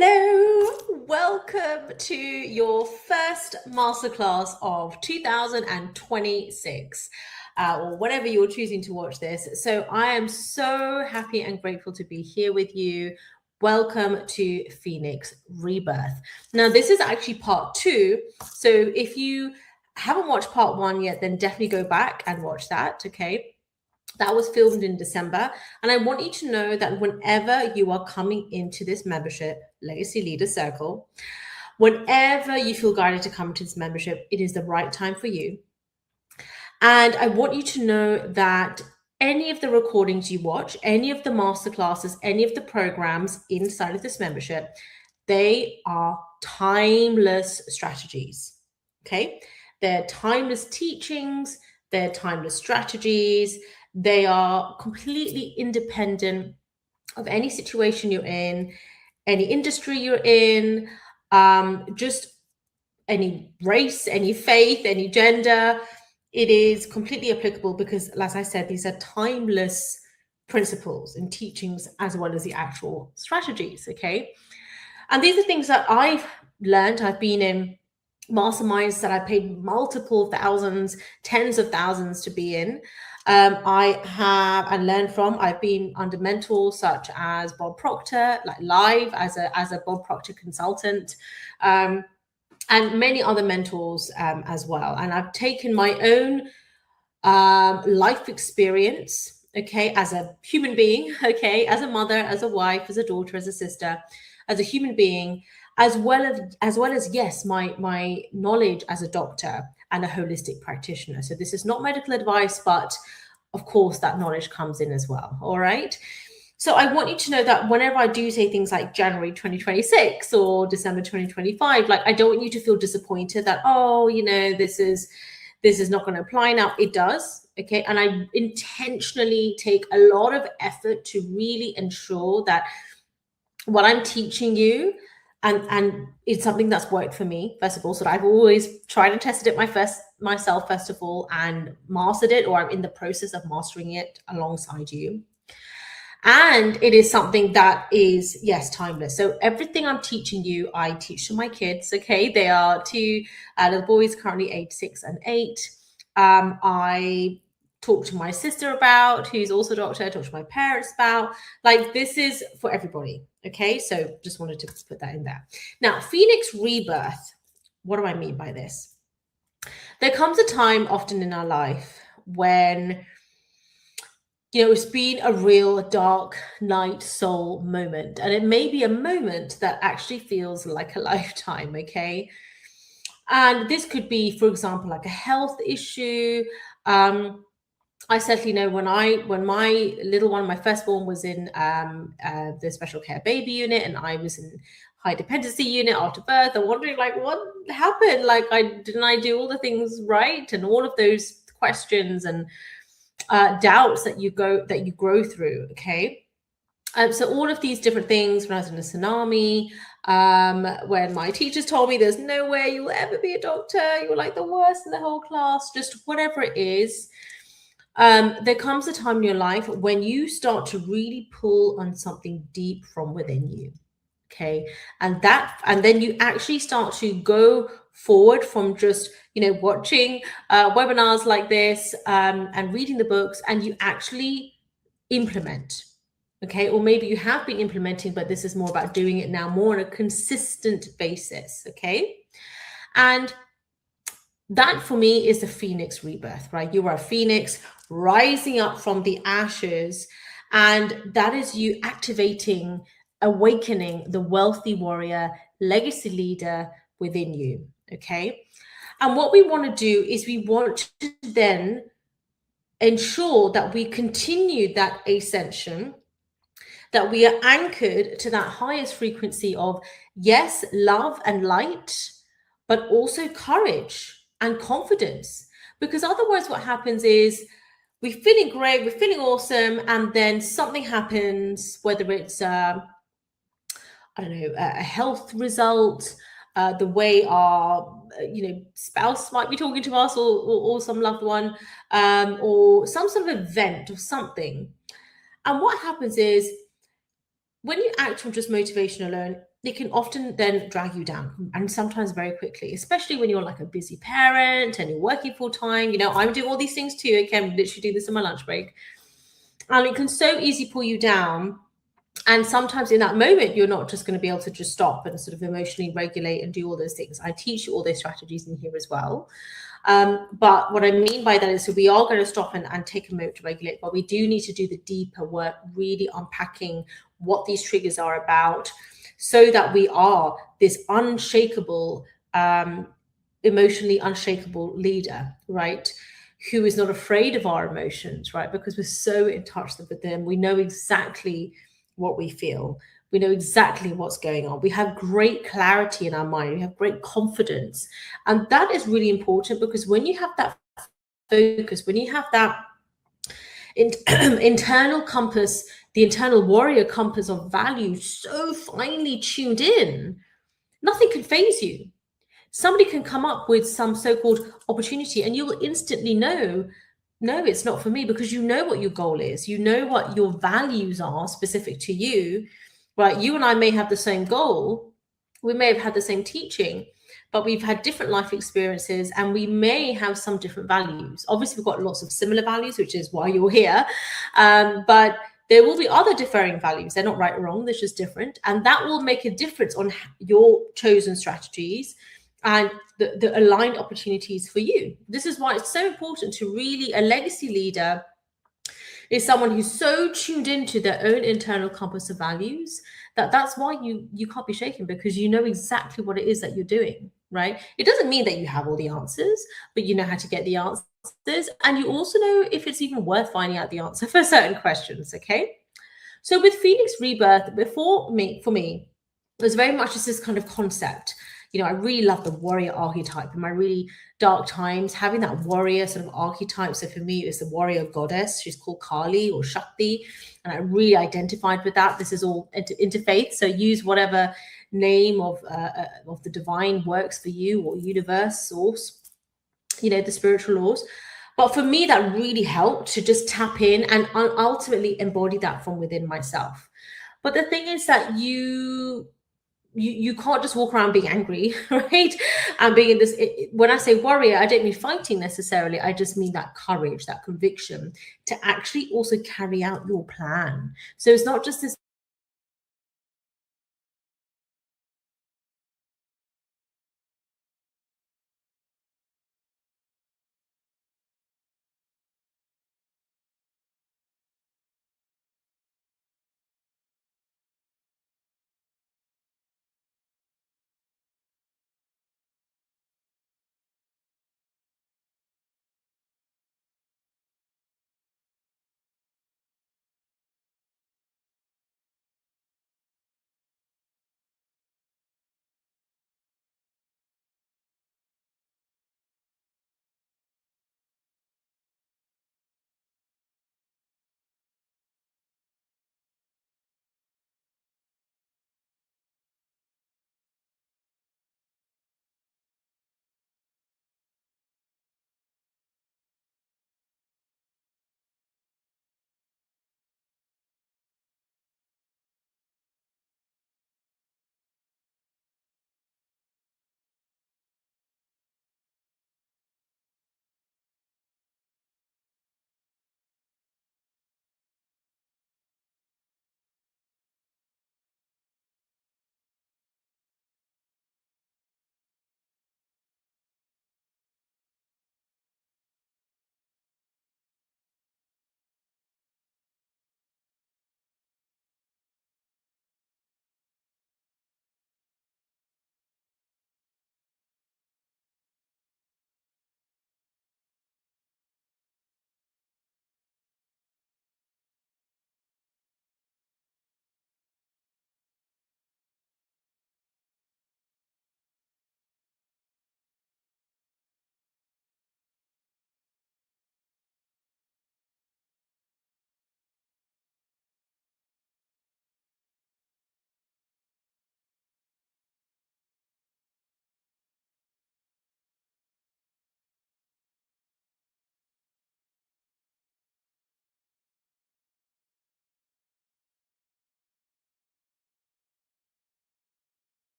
Hello, welcome to your first masterclass of 2026, or whatever you're choosing to watch this. So I am so happy and grateful to be here with you. Welcome to Phoenix Rebirth. Now, this is actually part 2. So if you haven't watched part 1 yet, then definitely go back and watch that, okay? That was filmed in December. And I want you to know that whenever you are coming into this membership, Legacy Leader Circle, whenever you feel guided to come to this membership, it is the right time for you. And I want you to know that any of the recordings you watch, any of the masterclasses, any of the programs inside of this membership, they are timeless strategies. Okay? They're timeless teachings, they're timeless strategies. They are completely independent of any situation you're in, any industry you're in, just any race, any faith, any gender. It is completely applicable because, as I said, these are timeless principles and teachings as well as the actual strategies, okay? And these are things that I've learned. I've been in masterminds that I paid multiple thousands, tens of thousands to be in. I have and learned from. I've been under mentors such as Bob Proctor, like live as a Bob Proctor consultant, and many other mentors as well. And I've taken my own life experience, okay, as a human being, okay, as a mother, as a wife, as a daughter, as a sister, as a human being, as well as yes, my knowledge as a doctor and a holistic practitioner. So this is not medical advice, but of course that knowledge comes in as well. All right. So I want you to know that whenever I do say things like January 2026 or December 2025, like I don't want you to feel disappointed that, oh, this is not going to apply now. It does. Okay. And I intentionally take a lot of effort to really ensure that what I'm teaching you, and it's something that's worked for me, first of all. So I've always tried and tested it myself, first of all, and mastered it, or I'm in the process of mastering it alongside you. And it is something that is, yes, timeless. So everything I'm teaching you, I teach to my kids, okay? They are two little boys, currently age 6 and 8. I talk to my sister about, who's also a doctor. I talk to my parents about, like, this is for everybody, okay? So just wanted to put that in there. Now, Phoenix Rebirth, what do I mean by this? There comes a time often in our life when it's been a real dark night soul moment. And it may be a moment that actually feels like a lifetime, okay? And this could be, for example, like a health issue. I certainly know when my little one, my firstborn, was in the special care baby unit, and I was in high dependency unit after birth, and wondering, like, what happened? Like, didn't I do all the things right? And all of those questions and doubts that you grow through, okay? So all of these different things, when I was in a tsunami, when my teachers told me there's no way you'll ever be a doctor, you're like the worst in the whole class, just whatever it is, there comes a time in your life when you start to really pull on something deep from within you, okay? And then you actually start to go forward from just watching webinars like this and reading the books, and you actually implement, okay? Or maybe you have been implementing, but this is more about doing it now more on a consistent basis, okay? And that for me is the Phoenix Rebirth, right? You are a phoenix rising up from the ashes, and that is you activating, awakening the wealthy warrior, legacy leader within you, okay? And what we want to do is we want to then ensure that we continue that ascension, that we are anchored to that highest frequency of, yes, love and light, but also courage and confidence. Because otherwise what happens is we're feeling great, we're feeling awesome, and then something happens, whether it's a health result, the way our spouse might be talking to us, or some loved one, or some sort of event or something. And what happens is, when you act from just motivation alone, it can often then drag you down, and sometimes very quickly, especially when you're like a busy parent and you're working full time. You know, I'm doing all these things too. I can literally do this in my lunch break. And it can so easily pull you down. And sometimes in that moment, you're not just going to be able to just stop and sort of emotionally regulate and do all those things. I teach you all those strategies in here as well. But what I mean by that is, so we are going to stop and take a moment to regulate, but we do need to do the deeper work, really unpacking what these triggers are about, so that we are this unshakable, emotionally unshakable leader, right? Who is not afraid of our emotions, right? Because we're so in touch with them. We know exactly what we feel. We know exactly what's going on. We have great clarity in our mind. We have great confidence. And that is really important, because when you have that focus, when you have that internal compass, the internal warrior compass of value so finely tuned in, nothing can faze you. Somebody can come up with some so-called opportunity and you will instantly know, no, it's not for me, because you know what your goal is. You know what your values are specific to you, right? You and I may have the same goal. We may have had the same teaching, but we've had different life experiences and we may have some different values. Obviously, we've got lots of similar values, which is why you're here. But there will be other differing values. They're not right or wrong. They're just different. And that will make a difference on your chosen strategies and the aligned opportunities for you. This is why it's so important to really, a legacy leader is someone who's so tuned into their own internal compass of values that's why you can't be shaken, because you know exactly what it is that you're doing, right? It doesn't mean that you have all the answers, but you know how to get the answers. And you also know if it's even worth finding out the answer for certain questions, okay? So with Phoenix Rebirth, for me, it was very much just this kind of concept. You know, I really love the warrior archetype in my really dark times, having that warrior sort of archetype. So for me, it's the warrior goddess. She's called Kali or Shakti. And I really identified with that. This is all interfaith. So use whatever name of the divine works for you, or universe, source, you know, the spiritual laws. But for me, that really helped to just tap in and ultimately embody that from within myself. But the thing is that you can't just walk around being angry, right? And being in this, when I say warrior, I don't mean fighting necessarily. I just mean that courage, that conviction to actually also carry out your plan. So it's not just this